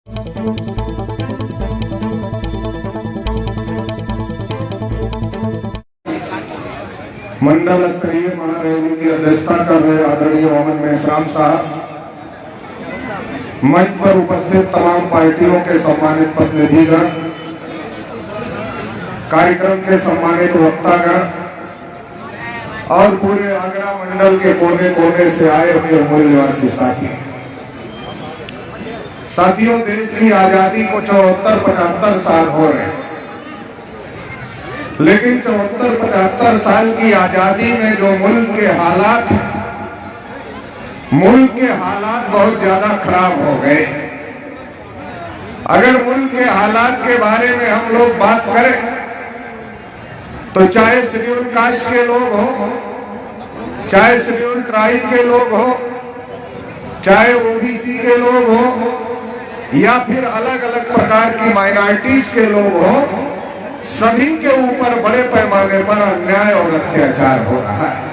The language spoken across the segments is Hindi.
मंडल स्तरीय महारैली की अध्यक्षता कर रहे आदरणीय मोहम्मद मेहराम साहब, मंच पर उपस्थित तमाम पार्टियों के सम्मानित प्रतिनिधिगण, कार्यक्रम के सम्मानित वक्तागण और पूरे आगरा मंडल के कोने कोने से आए हुए मूल निवासी साथियों, देश की आजादी को 74-75 साल हो रहे हैं, लेकिन 74-75 साल की आजादी में जो मुल्क के हालात बहुत ज्यादा खराब हो गए। अगर मुल्क के हालात के बारे में हम लोग बात करें तो चाहे शेड्यूल कास्ट के लोग हो, चाहे शेड्यूल ट्राइब के लोग हो, चाहे ओबीसी के लोग हो, या फिर अलग अलग प्रकार की माइनॉरिटीज के लोग हो, सभी के ऊपर बड़े पैमाने पर अन्याय और अत्याचार हो रहा है।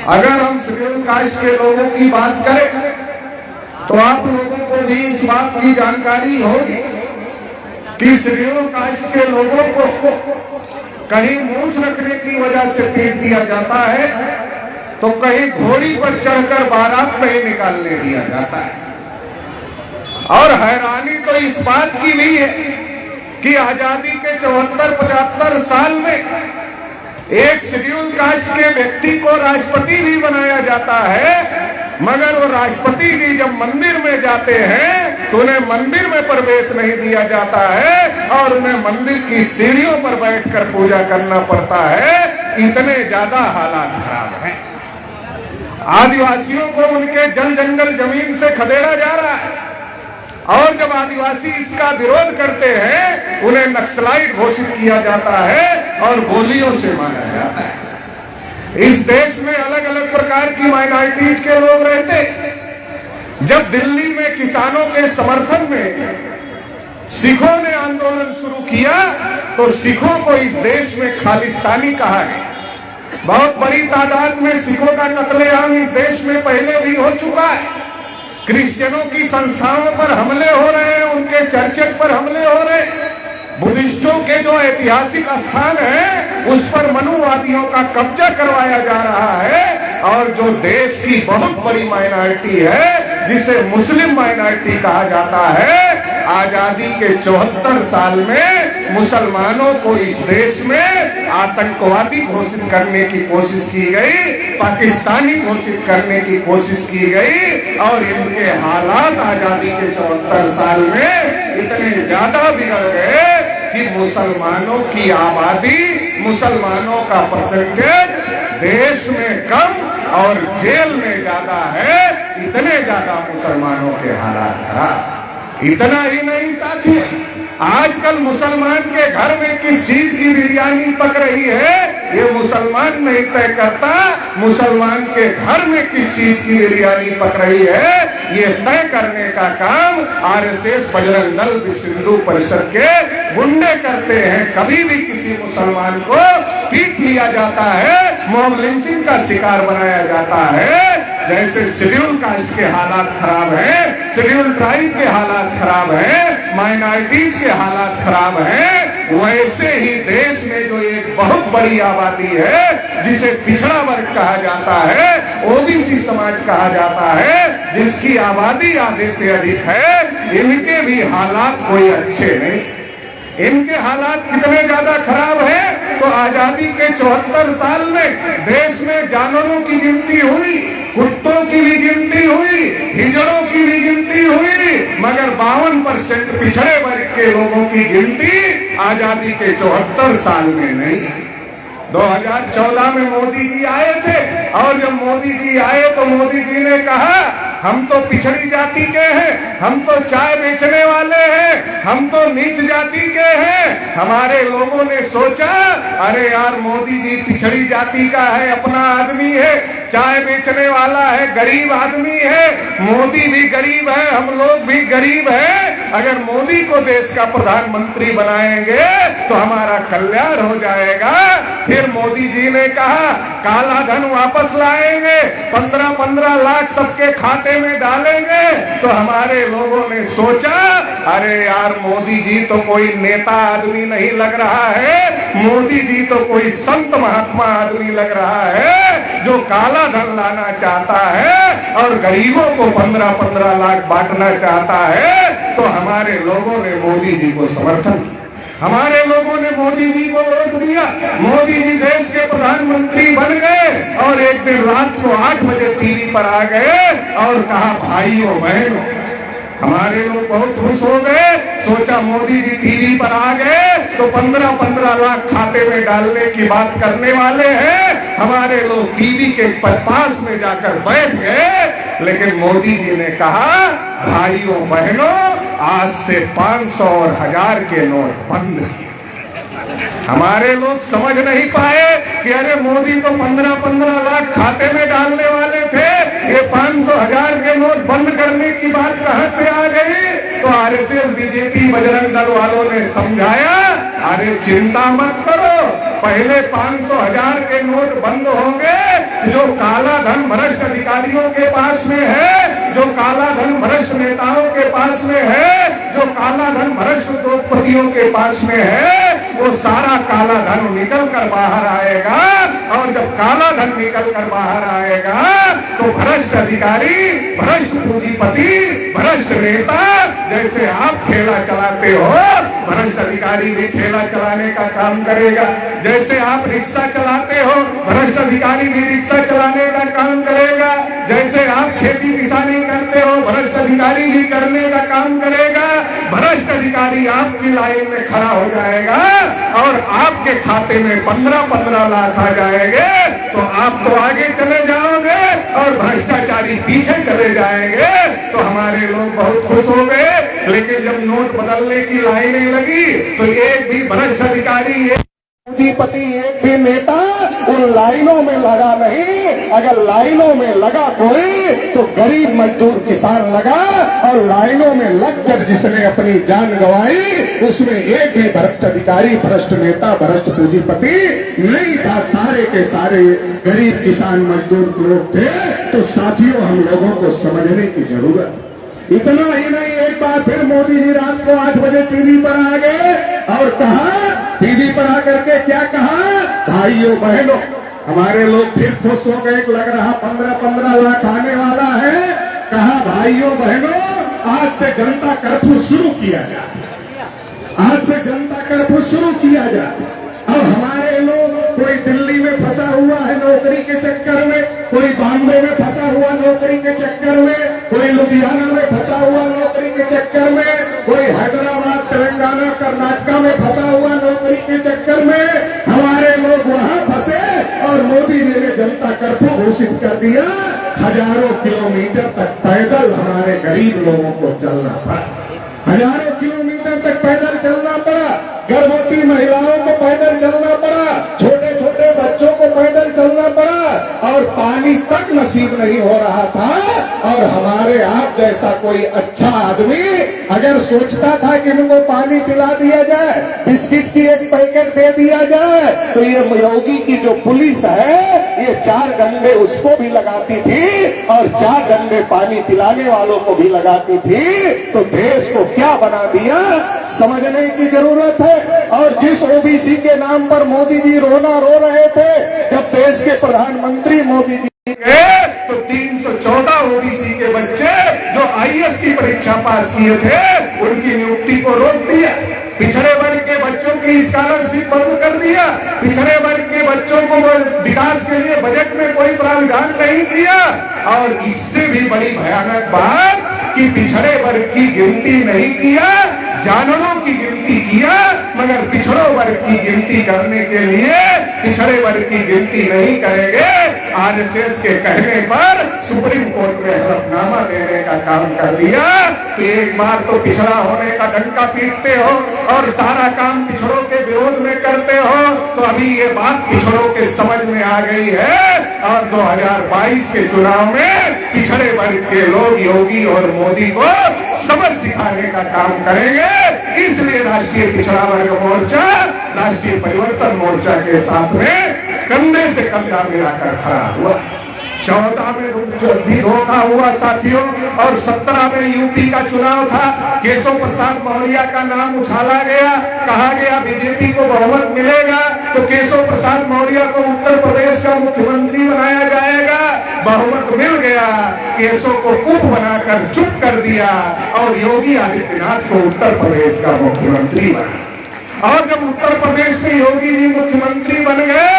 अगर हम शेड्यूल कास्ट के लोगों की बात करें तो आप लोगों को भी इस बात की जानकारी होगी कि शेड्यूल कास्ट के लोगों को कहीं मूंछ रखने की वजह से पीट दिया जाता है, तो कहीं घोड़ी पर चढ़कर बारात में ही निकालने दिया जाता है। और हैरानी तो इस बात की भी है कि आजादी के 74-75 साल में एक शेड्यूल कास्ट के व्यक्ति को राष्ट्रपति भी बनाया जाता है, मगर वो राष्ट्रपति जी जब मंदिर में जाते हैं तो उन्हें मंदिर में प्रवेश नहीं दिया जाता है और उन्हें मंदिर की सीढ़ियों पर बैठकर पूजा करना पड़ता है। इतने ज्यादा हालात खराब हैं। आदिवासियों को उनके जल जंगल जमीन से खदेड़ा जा रहा है और जब आदिवासी इसका विरोध करते हैं उन्हें नक्सलाइट घोषित किया जाता है और गोलियों से मारा जाता है। इस देश में अलग अलग प्रकार की माइनॉरिटीज के लोग रहते। जब दिल्ली में किसानों के समर्थन में सिखों ने आंदोलन शुरू किया तो सिखों को इस देश में खालिस्तानी कहा गया। बहुत बड़ी तादाद में सिखों का कत्लेआम इस देश में पहले भी हो चुका है। क्रिश्चियनों की संस्थाओं पर हमले हो रहे हैं, उनके चर्च पर हमले हो रहे हैं। बुद्धिस्टों के जो ऐतिहासिक स्थान है उस पर मनुवादियों का कब्जा करवाया जा रहा है। और जो देश की बहुत बड़ी माइनॉरिटी है जिसे मुस्लिम माइनॉरिटी कहा जाता है, आजादी के 74 साल में मुसलमानों को इस देश में आतंकवादी घोषित करने की कोशिश की गई, पाकिस्तानी घोषित करने की कोशिश की गई। और इनके हालात आजादी के 74 साल में इतने ज्यादा बिगड़ गए कि मुसलमानों की आबादी, मुसलमानों का परसेंटेज देश में कम और जेल में ज्यादा है। इतने ज्यादा मुसलमानों के हालात खराब। इतना ही नहीं साथी, आजकल मुसलमान के घर में किस चीज की बिरयानी पक रही है ये मुसलमान नहीं तय करता। मुसलमान के घर में किस चीज की बिरयानी पक रही है ये तय करने का काम आरएसएस, बजरंग दल, विश्व हिंदू परिषद के गुंडे करते हैं। कभी भी किसी मुसलमान को पीट लिया जाता है, मॉब लिंचिंग का शिकार बनाया जाता है। जैसे शेड्यूल कास्ट के हालात खराब हैं, शेड्यूल ट्राइब के हालात खराब हैं, माइनॉरिटीज के हालात खराब हैं, वैसे ही देश में जो एक बहुत बड़ी आबादी है जिसे पिछड़ा वर्ग कहा जाता है, ओबीसी समाज कहा जाता है, जिसकी आबादी आधे से अधिक है, इनके भी हालात कोई अच्छे नहीं। इनके हालात कितने ज्यादा खराब हैं तो आजादी के 74 साल में देश में जानवरों की गिनती हुई, कुत्तों की भी गिनती हुई, हिजड़ों की भी गिनती हुई, मगर 52% पिछड़े वर्ग के लोगों की गिनती आजादी के 74 साल में नहीं। 2014 में मोदी जी आए थे और जब मोदी जी आए तो मोदी जी ने कहा हम तो पिछड़ी जाति के हैं, हम तो चाय बेचने वाले हैं, हम तो नीच जाति के हैं। हमारे लोगों ने सोचा अरे यार मोदी जी पिछड़ी जाति का है, अपना आदमी है, चाय बेचने वाला है, गरीब आदमी है, मोदी भी गरीब है, हम लोग भी गरीब हैं, अगर मोदी को देश का प्रधानमंत्री बनाएंगे तो हमारा कल्याण हो जाएगा। फिर मोदी जी ने कहा काला धन वापस लाएंगे, 15-15 लाख सबके खाते में डालेंगे। तो हमारे लोगों ने सोचा अरे यार मोदी जी तो कोई नेता आदमी नहीं लग रहा है, मोदी जी तो कोई संत महात्मा आदमी लग रहा है जो काला धन लाना चाहता है और गरीबों को 15-15 लाख बांटना चाहता है। तो हमारे लोगों ने मोदी जी को समर्थन किया, हमारे लोगों ने मोदी जी को वोट दिया। मोदी जी देश के प्रधानमंत्री बन गए और एक दिन रात को 8 बजे टीवी पर आ गए और कहा भाइयों बहनों, हमारे लोग बहुत खुश हो गए। सोचा मोदी जी टीवी पर आ गए तो 15-15 लाख खाते में डालने की बात करने वाले हैं। हमारे लोग टीवी के पास में जाकर बैठ गए, लेकिन मोदी जी ने कहा भाइयों बहनों आज से 500 और 1000 के नोट बंद किए। हमारे लोग समझ नहीं पाए कि अरे मोदी तो 15-15 लाख खाते में डालने वाले थे, ये 500-1000 के नोट बंद करने की बात कहां से आ गई। तो आरएसएस बीजेपी बजरंग दल वालों ने समझाया अरे चिंता मत करो, पहले 500-1000 के नोट बंद होंगे। जो काला धन भ्रष्ट अधिकारियों के पास में है, जो काला धन भ्रष्ट नेताओं के पास में है, जो काला धन भ्रष्ट उद्योगपतियों के पास में है, वो सारा काला धन निकल कर बाहर आएगा। और जब काला धन निकल कर बाहर आएगा तो भ्रष्ट अधिकारी, भ्रष्ट पूंजीपति, भ्रष्ट नेता, जैसे आप ठेला चलाते हो भ्रष्ट अधिकारी भी ठेला चलाने का काम करेगा, जैसे आप रिक्शा चलाते हो भ्रष्ट अधिकारी भी रिक्शा चलाने का काम करेगा, जैसे आप खेती किसानी करते हो भ्रष्ट अधिकारी भी करने का काम करेगा। भ्रष्ट अधिकारी आपकी लाइन में खड़ा हो जाएगा और आपके खाते में 15-15 लाख आ जाएंगे तो आप तो आगे चले जाओगे और भ्रष्टाचारी पीछे चले जाएंगे। तो हमारे लोग बहुत खुश हो गए, लेकिन जब नोट बदलने की लाइनें लगी तो एक भी भ्रष्ट अधिकारी, पूंजीपति, एक भी नेता उन लाइनों में लगा नहीं। अगर लाइनों में लगा कोई तो गरीब मजदूर किसान लगा, और लाइनों में लगकर जिसने अपनी जान गंवाई उसमें एक भी भ्रष्ट अधिकारी, भ्रष्ट नेता, भ्रष्ट पूंजीपति नहीं था। सारे के सारे गरीब किसान मजदूर लोग थे। तो साथियों हम लोगों को समझने की जरूरत है। इतना ही नहीं, एक बार फिर मोदी जी रात को 8 बजे टीवी पर आ गए और कहा, टीवी पर आकर के क्या कहा, भाइयों बहनों, हमारे लोग फिर खुश हो गए, लग रहा 15-15 लाख आने वाला है। कहा भाइयों बहनों आज से जनता कर्फ्यू शुरू किया जाए, आज से जनता कर्फ्यू शुरू किया जाए। अब हमारे लोग, कोई दिल्ली में फंसा हुआ है नौकरी के चक्कर में, कोई बॉम्बे में फंसा हुआ नौकरी के चक्कर में, कोई लुधियाना में फंसा हुआ नौकरी के चक्कर में, कोई हैदराबाद, तेलंगाना, कर्नाटक में फंसा हुआ नौकरी के चक्कर में। हमारे लोग वहां फंसे और मोदी जी ने जनता कर्फ्यू घोषित कर दिया। हजारों किलोमीटर तक पैदल हमारे गरीब लोगों को चलना पड़ा, हजारों किलोमीटर तक पैदल चलना पड़ा। गर्भवती महिलाओं को पैदल चलना पड़ा, छोटे छोटे बच्चों को पैदल चलना पड़ा, और पानी तक नसीब नहीं हो रहा था। और हमारे आप जैसा कोई अच्छा आदमी अगर सोचता था कि उनको पानी पिला दिया जाए, बिस्किट की एक पैकेट दे दिया जाए, तो ये योगी की जो पुलिस है ये 4 डंडे उसको भी लगाती थी और 4 डंडे पानी पिलाने वालों को भी लगाती थी। तो देश को क्या बना दिया समझने की जरूरत है। और जिस ओबीसी के नाम पर मोदी जी रोना रो रहे थे, जब देश के प्रधानमंत्री मोदी जी गए तो 314 ओबीसी के बच्चे जो आईएएस की परीक्षा पास किए थे उनकी नियुक्ति को रोक दिया। पिछड़े वर्ग के बच्चों की स्कॉलरशिप बंद कर दिया। पिछड़े वर्ग के बच्चों को विकास के लिए बजट में कोई प्रावधान नहीं किया। और इससे भी बड़ी भयानक बात कि पिछड़े वर्ग की गिनती नहीं किया, जानवरों की गिनती किया, मगर पिछड़ों वर्ग की गिनती करने के लिए पिछड़े वर्ग की गिनती नहीं करेंगे। आरएसएस के कहने पर सुप्रीम कोर्ट में हलफनामा देने का काम कर दिया। तो एक बार तो पिछड़ा होने का डंका पीटते हो और सारा काम पिछड़ों के विरोध में करते हो, तो अभी ये बात पिछड़ों के समझ में आ गई है और 2022 के चुनाव में पिछड़े वर्ग के लोग योगी और मोदी को सबक सिखाने का काम करेंगे। इसलिए राष्ट्रीय पिछड़ा वर्ग मोर्चा राष्ट्रीय परिवर्तन मोर्चा के साथ में कंधे से कंधा मिलाकर खड़ा हुआ। 14 में भी धोखा हुआ साथियों, और 17 में यूपी का चुनाव था। केशव प्रसाद मौर्य का नाम उछाला गया, कहा गया बीजेपी को बहुमत मिलेगा तो केशव प्रसाद मौर्य को उत्तर प्रदेश का मुख्यमंत्री बनाया जाएगा। बहुमत मिल गया, केशव को उप बनाकर चुप कर दिया और योगी आदित्यनाथ को उत्तर प्रदेश का मुख्यमंत्री बना। और जब उत्तर प्रदेश में योगी जी मुख्यमंत्री बन गए,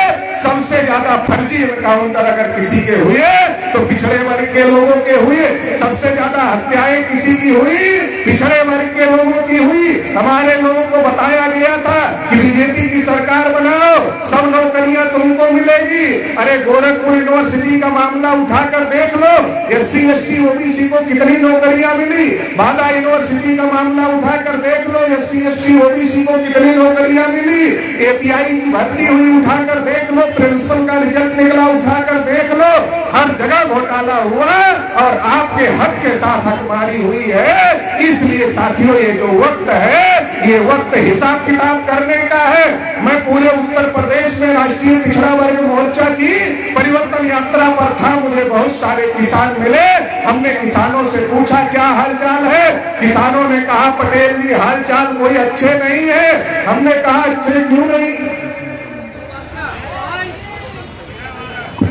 सबसे ज्यादा फर्जी एनकाउंटर अगर किसी के हुए तो पिछड़े वर्ग के लोगों के हुए। सबसे ज्यादा हत्याएं किसी की हुई, पिछड़े वर्ग के लोगों की हुई। हमारे लोगों को बताया गया था कि बीजेपी की सरकार बनाओ, सब नौकरियां तुमको मिलेगी। अरे गोरखपुर यूनिवर्सिटी का मामला उठाकर देख लो, SC ST OBC को कितनी नौकरियां मिली। बांदा यूनिवर्सिटी का मामला उठाकर देख लो, SC ST OBC को कितनी नौकरियां मिली। API की भर्ती हुई, उठाकर देख लो। प्रिंसिपल का रिजल्ट निकला, उठाकर देख लो। हर जगह घोटाला हुआ और आपके हक के साथ हकमारी हुई है। इसलिए साथियों, ये जो वक्त है, ये वक्त हिसाब किताब करने का है। मैं पूरे उत्तर प्रदेश में राष्ट्रीय पिछड़ा वर्ग मोर्चा की परिवर्तन यात्रा पर था। मुझे बहुत सारे किसान मिले। हमने किसानों से पूछा क्या हालचाल है। किसानों ने कहा पटेल जी हालचाल कोई अच्छे नहीं है। हमने कहा अच्छे क्यों नहीं,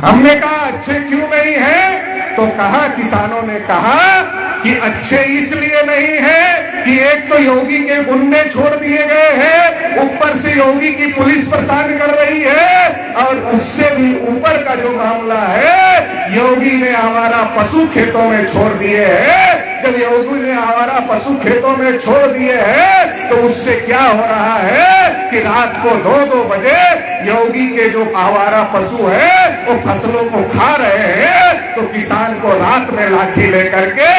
हमने कहा अच्छे क्यों नहीं है। तो कहा, किसानों ने कहा कि अच्छे इसलिए नहीं है कि एक तो योगी के गुंडे छोड़ दिए गए हैं, ऊपर से योगी की पुलिस परेशान कर रही है, और उससे भी ऊपर का जो मामला है, योगी ने आवारा पशु खेतों में छोड़ दिए हैं। जब योगी ने आवारा पशु खेतों में छोड़ दिए हैं तो उससे क्या हो रहा है कि रात को 2-2 बजे योगी के जो आवारा पशु है वो फसलों को खा रहे हैं। तो किसान को रात में लाठी लेकर के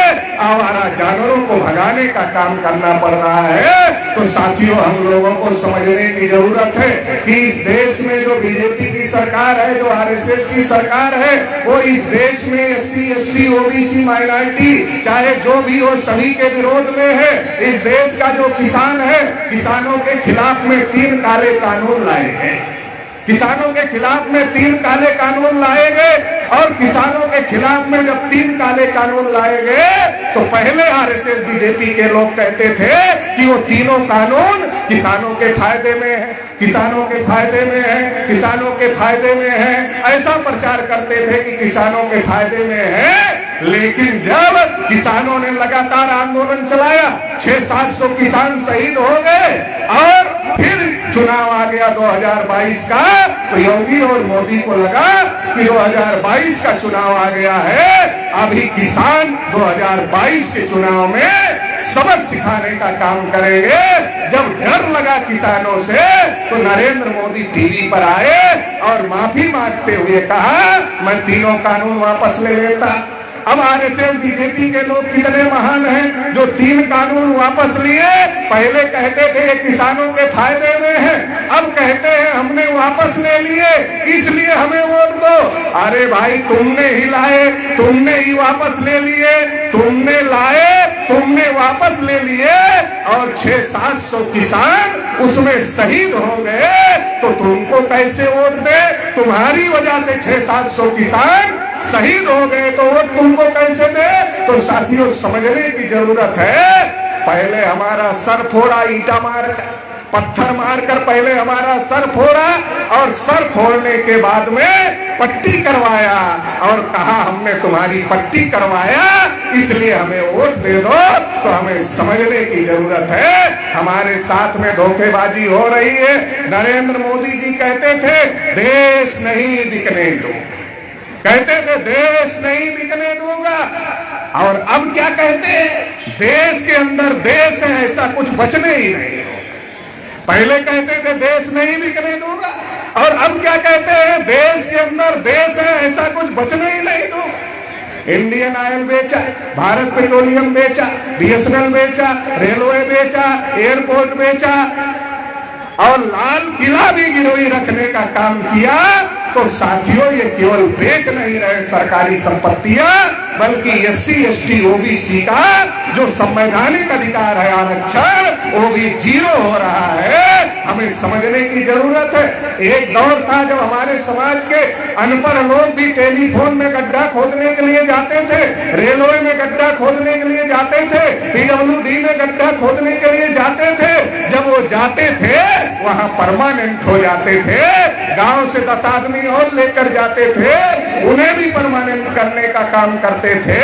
आवारा जानवरों को भगाने का काम करना पड़ रहा है। तो साथियों, हम लोगों को समझने की जरूरत है कि इस देश में जो बीजेपी की सरकार है, जो आरएसएस की सरकार है, वो इस देश में SC ST OBC माइनॉरिटी चाहे जो भी हो सभी के विरोध में है। इस देश का जो किसान है, किसानों के खिलाफ में 3 काले कानून लाए गए। किसानों के खिलाफ में 3 काले कानून लाए गए, और किसानों के खिलाफ में जब 3 काले कानून लाए गए तो पहले आरएसएस बीजेपी के लोग कहते थे कि वो तीनों कानून किसानों के फायदे में है, किसानों के फायदे में है, किसानों के फायदे में है। ऐसा प्रचार करते थे कि किसानों के फायदे में है। लेकिन जब किसानों ने लगातार आंदोलन चलाया, 600-700 किसान शहीद हो गए, और फिर चुनाव आ गया 2022 का, तो योगी और मोदी को लगा कि 2022 का चुनाव आ गया है, अभी किसान 2022 के चुनाव में सबक सिखाने का काम करेंगे। जब डर लगा किसानों से तो नरेंद्र मोदी टीवी पर आए और माफी मांगते हुए कहा, मैं तीनों कानून वापस ले लेता। अब आरएसएस बीजेपी के लोग कितने महान हैं जो 3 कानून वापस लिए। पहले कहते थे ये किसानों के फायदे में है, अब कहते हैं हमने वापस ले लिए इसलिए हमें वोट दो। अरे भाई, तुमने ही लाए, तुमने ही वापस ले लिए, तुमने लाए, तुमने वापस ले लिए, और 600-700 किसान उसमें शहीद हो गए, तो तुमको कैसे वोट दे। तुम्हारी वजह से 600-700 किसान शहीद हो गए तो वोट तुमको कैसे दे। तो साथियों, समझने की जरूरत है। पहले हमारा सर फोड़ा, ईटा मारकर, पत्थर मारकर पहले हमारा सर फोड़ा, और सर फोड़ने के बाद में पट्टी करवाया और कहा हमने तुम्हारी पट्टी करवाया इसलिए हमें वोट दे दो। तो हमें समझने की जरूरत है, हमारे साथ में धोखेबाजी हो रही है। नरेंद्र मोदी जी कहते थे देश नहीं बिकने दो, कहते थे देश नहीं बिकने दूंगा, और अब क्या कहते हैं, देश के अंदर देश है ऐसा कुछ बचने ही नहीं। पहले कहते थे देश नहीं बिकने दूंगा, और अब क्या कहते हैं, देश के अंदर देश है, ऐसा कुछ बचने ही नहीं दो। इंडियन ऑयल बेचा, भारत पेट्रोलियम बेचा, बीएसएनएल बेचा, रेलवे बेचा, एयरपोर्ट बेचा और लाल किला भी गिरवी रखने का काम किया। तो साथियों, ये केवल बेच नहीं रहे सरकारी संपत्तियां, बल्कि एससी एसटी ओबीसी का जो संवैधानिक अधिकार है आरक्षण, वो भी जीरो हो रहा है। हमें समझने की जरूरत है। एक दौर था जब हमारे समाज के अनपढ़ लोग भी टेलीफोन में गड्ढा खोदने के लिए जाते थे, रेलवे में गड्ढा खोदने के लिए जाते थे, पीडब्ल्यूडी में गड्ढा खोदने के लिए जाते थे। जब वो जाते थे वहां परमानेंट हो जाते थे। गांव से 10 आदमी और लेकर जाते थे, उन्हें भी परमानेंट करने का काम करते थे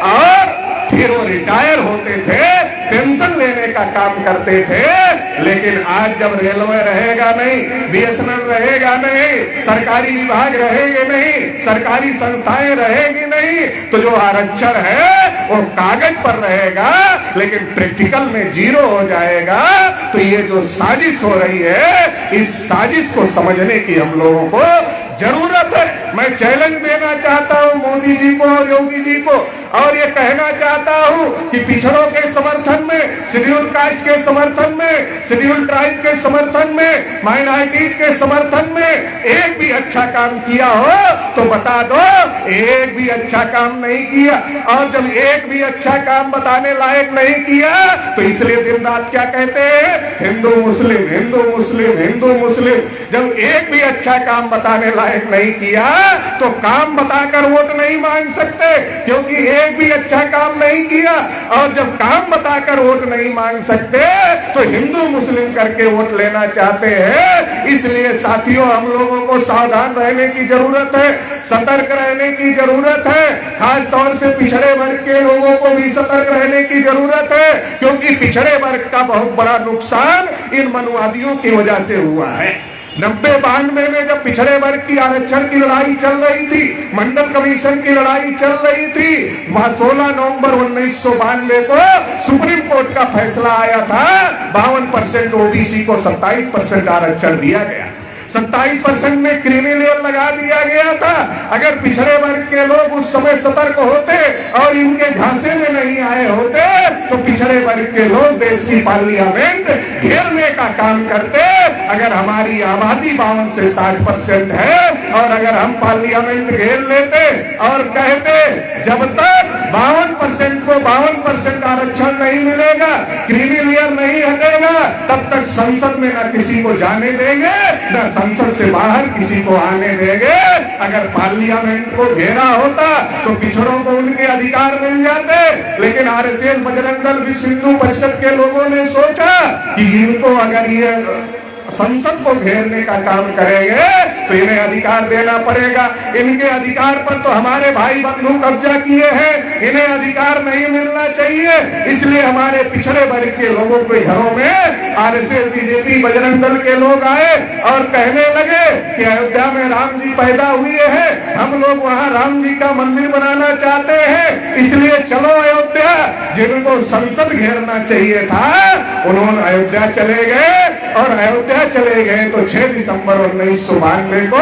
और फिर वो रिटायर होते थे, पेंशन लेने का काम करते थे। लेकिन आज जब रेलवे रहेगा नहीं, बीएसएनएल रहेगा नहीं, सरकारी विभाग रहेंगे नहीं, सरकारी संस्थाएं रहेगी नहीं, तो जो आरक्षण है वो कागज पर रहेगा लेकिन प्रैक्टिकल में जीरो हो जाएगा। तो ये जो साजिश हो रही है, इस साजिश को समझने की हम लोगों को जरूरत है। मैं चैलेंज देना चाहता हूं मोदी जी को और योगी जी को, और ये कहना चाहता हूं कि पिछड़ों के समर्थन में, शेड्यूल कास्ट के समर्थन में, शेड्यूल ट्राइब के समर्थन में, माइनॉरिटीज के समर्थन में एक भी अच्छा काम किया हो तो बता दो। एक भी अच्छा काम नहीं किया, और जब एक भी अच्छा काम बताने लायक नहीं किया तो इसलिए दिन रात क्या कहते हैं, हिंदू मुस्लिम, हिंदू मुस्लिम, हिंदू मुस्लिम। जब एक भी अच्छा काम बताने लायक नहीं किया तो काम बताकर वोट नहीं मांग सकते, क्योंकि एक भी अच्छा काम नहीं किया। और जब काम बताकर वोट नहीं मांग सकते तो हिंदू मुस्लिम करके वोट लेना चाहते हैं। इसलिए साथियों, हम लोगों को सावधान रहने की जरूरत है, सतर्क रहने की जरूरत है। खास तौर से पिछड़े वर्ग के लोगों को भी सतर्क रहने की जरूरत है, क्योंकि पिछड़े वर्ग का बहुत बड़ा नुकसान इन मनुवादियों की वजह से हुआ है। 90-92 में जब पिछड़े वर्ग की आरक्षण की लड़ाई चल रही थी, मंडल कमीशन की लड़ाई चल रही थी, 16 नवंबर 1992 को सुप्रीम कोर्ट का फैसला आया था। 52% ओबीसी को 27% आरक्षण दिया गया, 27% में क्रीमी लेयर लगा दिया गया था। अगर पिछड़े वर्ग के लोग उस समय सतर्क होते और इनके झांसे में नहीं आए होते तो पिछड़े वर्ग के लोग देश की पार्लियामेंट घेरने का काम करते। अगर हमारी आबादी 52 से 60% है और अगर हम पार्लियामेंट घेर लेते और कहते जब तक 52% को 52% आरक्षण नहीं मिलेगा, क्रीमी लेयर नहीं हटेगा, तब तक संसद में न किसी को जाने देंगे, न संसद से बाहर किसी को आने देंगे। अगर पार्लियामेंट को घेरा होता तो पिछड़ों को उनके अधिकार मिल जाते। लेकिन आरएसएस, बजरंग दल, विश्व हिंदू परिषद के लोगों ने सोचा कि इनको अगर ये संसद को घेरने का काम करेंगे तो इन्हें अधिकार देना पड़ेगा। इनके अधिकार पर तो हमारे भाई बंधु कब्जा किए हैं, इन्हें अधिकार नहीं मिलना चाहिए। इसलिए हमारे पिछड़े वर्ग के लोगों के घरों में आरएसएस, बीजेपी, बजरंग दल के लोग आए और कहने लगे कि अयोध्या में राम जी पैदा हुए हैं, हम लोग वहां राम जी का मंदिर बनाना चाहते हैं, इसलिए चलो अयोध्या। जिनको संसद घेरना चाहिए था उन्होंने अयोध्या चले गए, और अयोध्या चले गए तो 6 दिसंबर 1992 को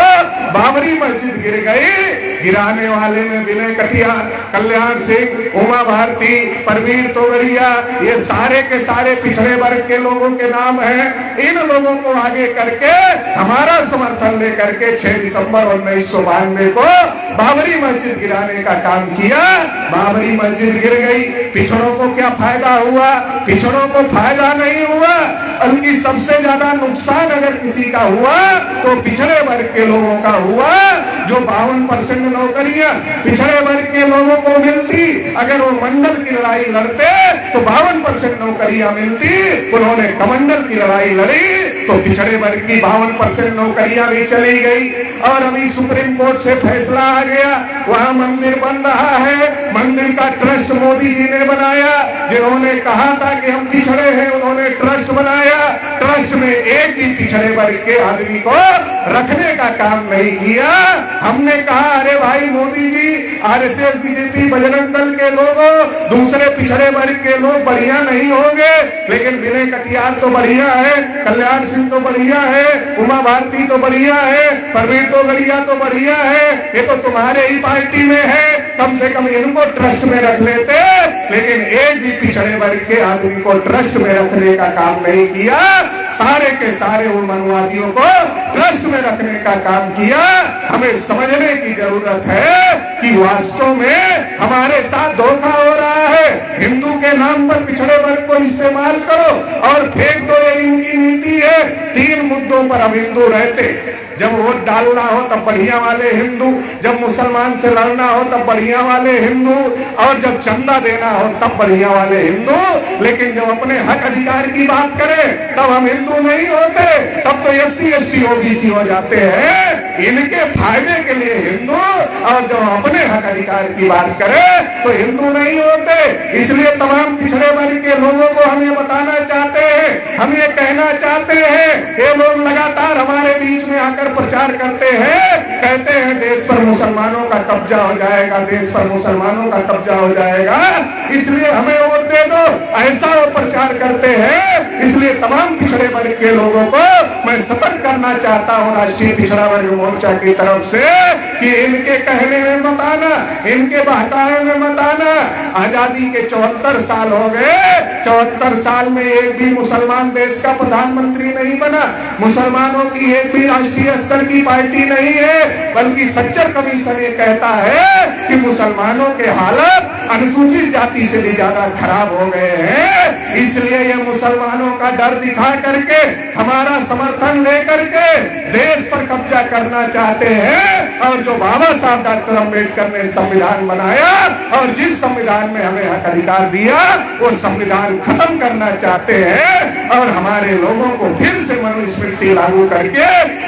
बाबरी मस्जिद गिर गई। गिराने वाले में विनय कटियार, कल्याण सिंह, उमा भारती, परवीन तोगड़िया, ये सारे के सारे पिछड़े वर्ग के लोगों के नाम हैं। इन लोगों को आगे करके हमारा समर्थन लेकर के 6 दिसंबर 1992 को बाबरी मस्जिद गिराने का काम किया। बाबरी मस्जिद गिर गई, पिछड़ों को क्या फायदा हुआ? पिछड़ों को फायदा नहीं हुआ, बल्कि सबसे ज्यादा नुकसान अगर किसी का हुआ तो पिछड़े वर्ग के लोगों का हुआ। जो 52% नौकरियां पिछड़े वर्ग के लोगों को मिलती, अगर वो मंडल की लड़ाई लड़ते तो 52% नौकरियां मिलती। उन्होंने कमंडल की लड़ाई लड़ी तो पिछड़े वर्ग की 52% नौकरियां भी चली गई। और अभी सुप्रीम कोर्ट से फैसला आ गया, वहां मंदिर बन रहा है। मंदिर का ट्रस्ट मोदी जी ने बनाया। जिन्होंने कहा था कि हम पिछड़े हैं, उन्होंने ट्रस्ट बनाया। ट्रस्ट में एक भी पिछड़े वर्ग के आदमी को रखने का काम नहीं किया। हमने कहा अरे भाई मोदी जी, आरएसएस, बीजेपी, बजरंग दल के लोगों, दूसरे पिछड़े वर्ग के लोग बढ़िया नहीं होंगे, लेकिन विनय कटियार तो बढ़िया है, कल्याण सिंह तो बढ़िया है, उमा भारती तो बढ़िया है, प्रवीण तोगड़िया तो बढ़िया है, ये तो तुम्हारे ही पार्टी में है, कम से कम इनको ट्रस्ट में रख लेते। लेकिन एक भी पिछड़े वर्ग के आदमी को ट्रस्ट में रखने का काम नहीं किया। सारे के सारे उन मनुवादियों को ट्रस्ट में रखने का काम किया। हमें समझने की जरूरत है कि वास्तव में हमारे साथ धोखा हो रहा है। हिंदू के नाम पर पिछड़े वर्ग को इस्तेमाल करो और फेंक दो, ये इनकी नीति है। 3 मुद्दों पर हम हिंदू रहते, जब वोट डालना हो तब बढ़िया वाले हिंदू, जब मुसलमान से लड़ना हो तब बढ़िया वाले हिंदू, और जब चंदा देना हो तब बढ़िया वाले हिंदू। लेकिन जब अपने हक अधिकार की बात करें तब हम हिंदू नहीं होते, तब तो SC ST OBC हो जाते हैं, इनके फायदे के लिए हिंदू। और जब अपने हक अधिकार की बात करें तो हिंदू नहीं होते। इसलिए तमाम पिछड़े वर्ग के लोगों को हम ये बताना चाहते हैं, हम ये कहना चाहते हैं, ये लोग लगातार हमारे बीच में आकर प्रचार करते हैं, कहते हैं देश पर मुसलमानों का कब्जा हो जाएगा, देश पर मुसलमानों का कब्जा हो जाएगा, इसलिए हमें वोट दे दो, ऐसा वो प्रचार करते हैं। इसलिए तमाम पिछड़े वर्ग के लोगों को मैं सतर्क करना चाहता हूँ राष्ट्रीय पिछड़ा वर्ग मोर्चा की तरफ से कि इनके कहने में मत आना, इनके बहकावे में मत आना। आजादी के 74 साल हो गए, 74 साल में एक भी मुसलमान देश का प्रधानमंत्री नहीं बना, मुसलमानों की एक भी राष्ट्रीय स्तर की पार्टी नहीं है, बल्कि सच्चर कमीशन ये कहता है कि मुसलमानों के हालत अनुसूचित जाति से भी ज्यादा खराब हो गए हैं। इसलिए ये मुसलमानों का डर दिखा करके, हमारा समर्थन लेकर के देश पर कब्जा करना चाहते हैं। और जो बाबा साहब डॉक्टर अम्बेडकर ने संविधान बनाया और जिस संविधान में हमें हक अधिकार दिया, वो संविधान खत्म करना चाहते हैं और हमारे लोगों को फिर से मनुस्मृति लागू करके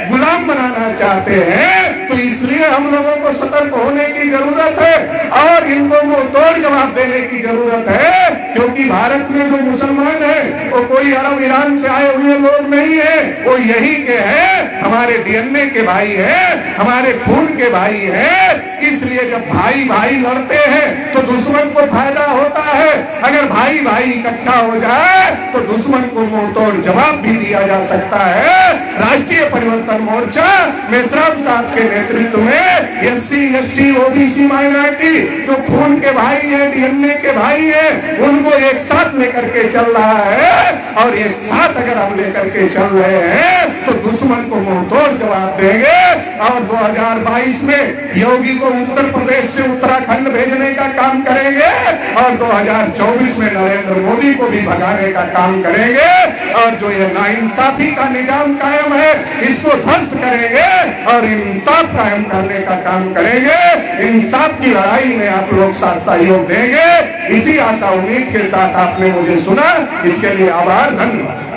गुलाम बनाना चाहते हैं। तो इसलिए हम लोगों को सतर्क होने की जरूरत है और इनको मुंह तोड़ जवाब देने की जरूरत है, क्योंकि भारत में जो मुसलमान है वो कोई अरब ईरान से आए हुए लोग नहीं है, वो यही के हैं, हमारे DNA के भाई हैं, हमारे खून के भाई हैं। इसलिए जब भाई भाई लड़ते हैं तो दुश्मन को फायदा होता है, अगर भाई भाई इकट्ठा हो जाए तो दुश्मन को मुंह तोड़ जवाब भी दिया जा सकता है। राष्ट्रीय परिवर्तन मोर्चा मेश्राम साहब के नेतृत्व में SC ST OBC माइनॉरिटी जो खून के भाई है, DNA के भाई है, उनको एक साथ लेकर के चल रहा है। और एक साथ अगर हम लेकर के चल रहे हैं तो दुश्मन को मुंह तोड़ जवाब देंगे। और 2022 में योगी को उत्तर प्रदेश से उत्तराखंड भेजने का काम करेंगे और 2024 में नरेंद्र मोदी को भी भगाने का काम करेंगे। और जो ये नाइंसाफी का निजाम कायम है इसको ध्वस्त करेंगे और इंसाफ कायम करने का काम करेंगे। इंसाफ की लड़ाई में आप लोग साथ सहयोग देंगे, इसी आशा उम्मीद के साथ आपने मुझे सुना, इसके लिए आभार, धन्यवाद।